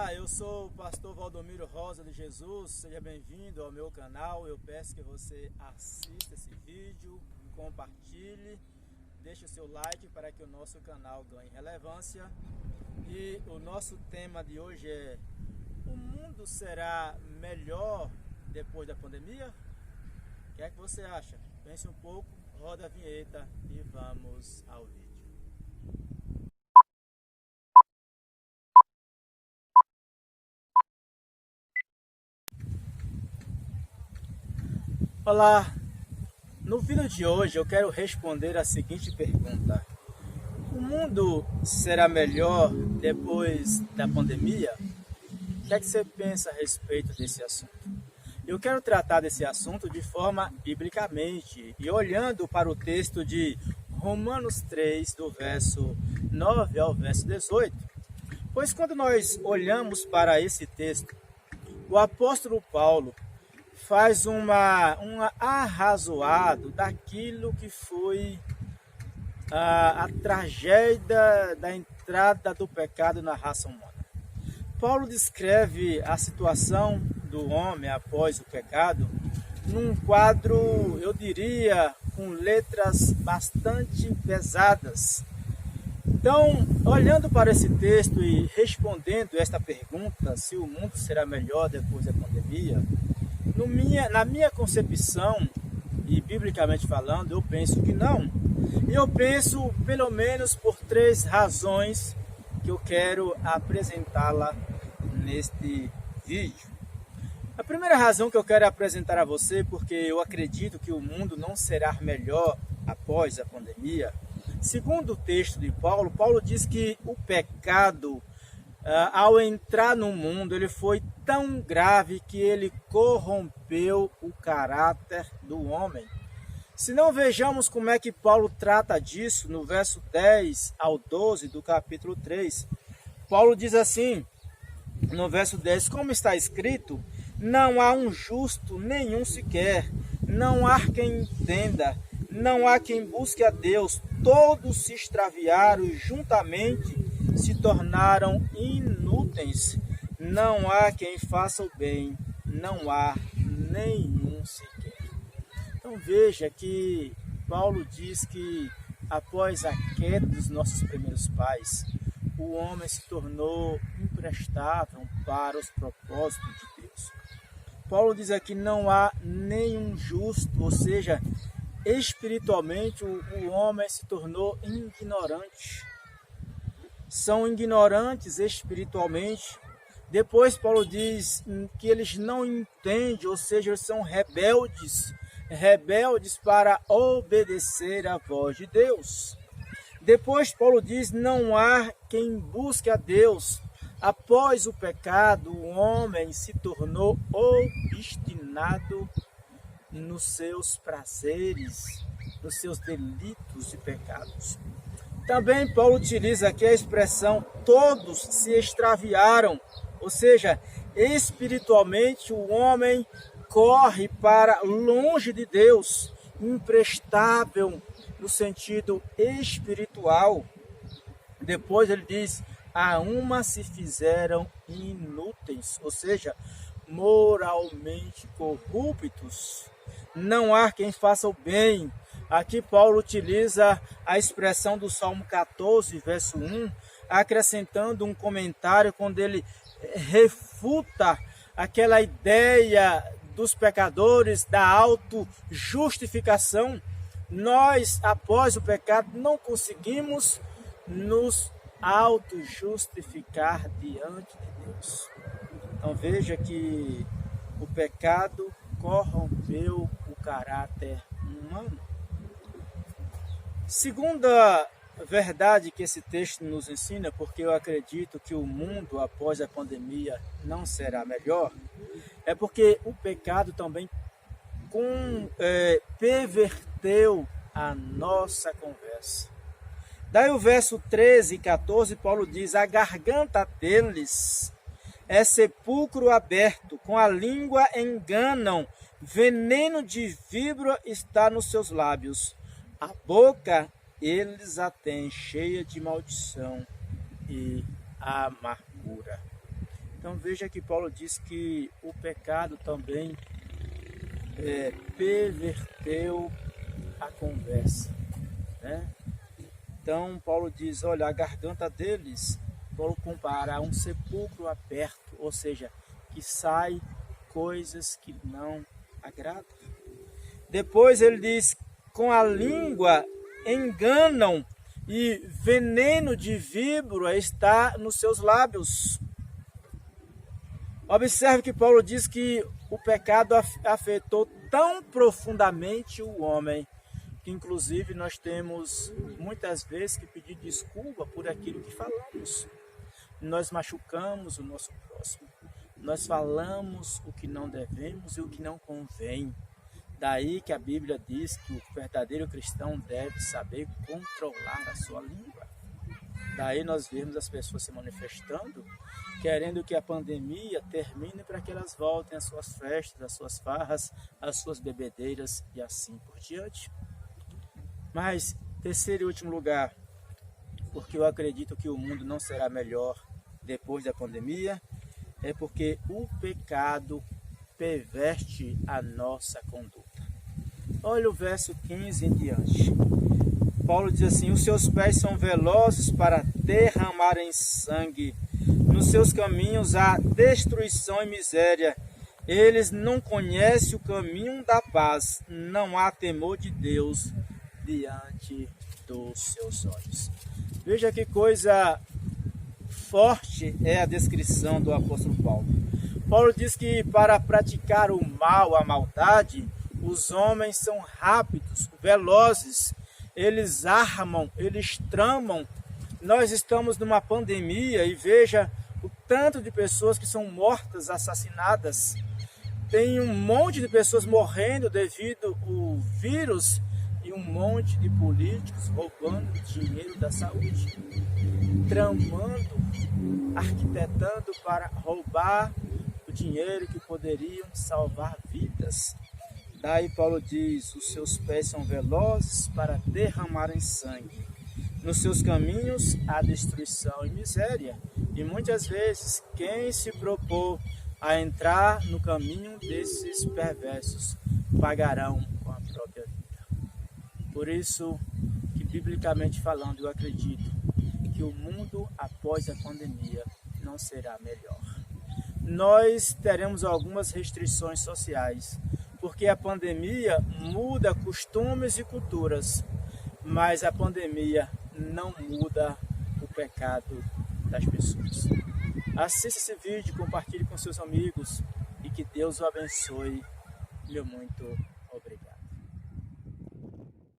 Olá, eu sou o pastor Valdomiro Rosa de Jesus, seja bem-vindo ao meu canal. Eu peço que você assista esse vídeo, compartilhe, deixe o seu like para que o nosso canal ganhe relevância. E o nosso tema de hoje é: o mundo será melhor depois da pandemia? O que é que você acha? Pense um pouco, roda a vinheta e vamos ao vídeo. Olá, no vídeo de hoje eu quero responder a seguinte pergunta: o mundo será melhor depois da pandemia? O que é que você pensa a respeito desse assunto? Eu quero tratar desse assunto de forma biblicamente e olhando para o texto de Romanos 3, do verso 9 ao verso 18. Pois quando nós olhamos para esse texto, o apóstolo Paulo faz um arrazoado daquilo que foi a tragédia da entrada do pecado na raça humana. Paulo descreve a situação do homem após o pecado num quadro, eu diria, com letras bastante pesadas. Então, olhando para esse texto e respondendo esta pergunta, se o mundo será melhor depois da pandemia, na minha concepção, e biblicamente falando, eu penso que não. E eu penso pelo menos por 3 razões que eu quero apresentá-la neste vídeo. A primeira razão que eu quero apresentar a você, porque eu acredito que o mundo não será melhor após a pandemia. Segundo o texto de Paulo, Paulo diz que o pecado, ao entrar no mundo, ele foi tão grave que ele corrompeu o caráter do homem. Se não, vejamos como é que Paulo trata disso no verso 10 ao 12 do capítulo 3. Paulo diz assim, no verso 10, como está escrito: não há um justo nenhum sequer, não há quem entenda, não há quem busque a Deus, todos se extraviaram e juntamente se tornaram inúteis. Não há quem faça o bem, não há nenhum sequer. Então veja que Paulo diz que após a queda dos nossos primeiros pais, o homem se tornou imprestável para os propósitos de Deus. Paulo diz aqui: não há nenhum justo, ou seja, espiritualmente o homem se tornou ignorante. São ignorantes espiritualmente. Depois Paulo diz que eles não entendem, ou seja, eles são rebeldes para obedecer à voz de Deus. Depois Paulo diz: não há quem busque a Deus. Após o pecado, o homem se tornou obstinado nos seus prazeres, nos seus delitos e pecados. Também Paulo utiliza aqui a expressão todos se extraviaram, ou seja, espiritualmente o homem corre para longe de Deus, imprestável no sentido espiritual. Depois ele diz: a uma se fizeram inúteis, ou seja, moralmente corruptos. Não há quem faça o bem. Aqui Paulo utiliza a expressão do Salmo 14, verso 1, acrescentando um comentário quando ele refuta aquela ideia dos pecadores da autojustificação. Nós, após o pecado, não conseguimos nos autojustificar diante de Deus. Então veja que o pecado corrompeu o caráter humano. Segunda verdade que esse texto nos ensina, porque eu acredito que o mundo após a pandemia não será melhor, é porque o pecado também perverteu a nossa conversa. Daí o verso 13 e 14, Paulo diz: a garganta deles é sepulcro aberto, com a língua enganam, veneno de víbora está nos seus lábios. A boca eles a têm cheia de maldição e amargura. Então veja que Paulo diz que o pecado também perverteu a conversa, né? Então Paulo diz, olha, a garganta deles, Paulo compara a um sepulcro aberto, ou seja, que sai coisas que não agradam. Depois ele diz, com a língua enganam e veneno de víbora está nos seus lábios. Observe que Paulo diz que o pecado afetou tão profundamente o homem, que inclusive nós temos muitas vezes que pedir desculpa por aquilo que falamos. Nós machucamos o nosso próximo, nós falamos o que não devemos e o que não convém. Daí que a Bíblia diz que o verdadeiro cristão deve saber controlar a sua língua. Daí nós vemos as pessoas se manifestando, querendo que a pandemia termine para que elas voltem às suas festas, às suas farras, às suas bebedeiras e assim por diante. Mas, terceiro e último lugar, porque eu acredito que o mundo não será melhor depois da pandemia, é porque o pecado perverte a nossa conduta. Olha o verso 15 em diante. Paulo diz assim, os seus pés são velozes para derramarem sangue, nos seus caminhos há destruição e miséria, eles não conhecem o caminho da paz, não há temor de Deus diante dos seus olhos. Veja que coisa forte é a descrição do apóstolo Paulo. Paulo diz que para praticar o mal, a maldade, os homens são rápidos, velozes, eles armam, eles tramam. Nós estamos numa pandemia e veja o tanto de pessoas que são mortas, assassinadas. Tem um monte de pessoas morrendo devido ao vírus e um monte de políticos roubando dinheiro da saúde, tramando, arquitetando para roubar o dinheiro que poderiam salvar vidas. Daí Paulo diz, os seus pés são velozes para derramarem sangue. Nos seus caminhos há destruição e miséria. E muitas vezes quem se propor a entrar no caminho desses perversos pagarão com a própria vida. Por isso que, biblicamente falando, eu acredito que o mundo após a pandemia não será melhor. Nós teremos algumas restrições sociais, porque a pandemia muda costumes e culturas, mas a pandemia não muda o pecado das pessoas. Assista esse vídeo, compartilhe com seus amigos e que Deus o abençoe. Meu muito obrigado.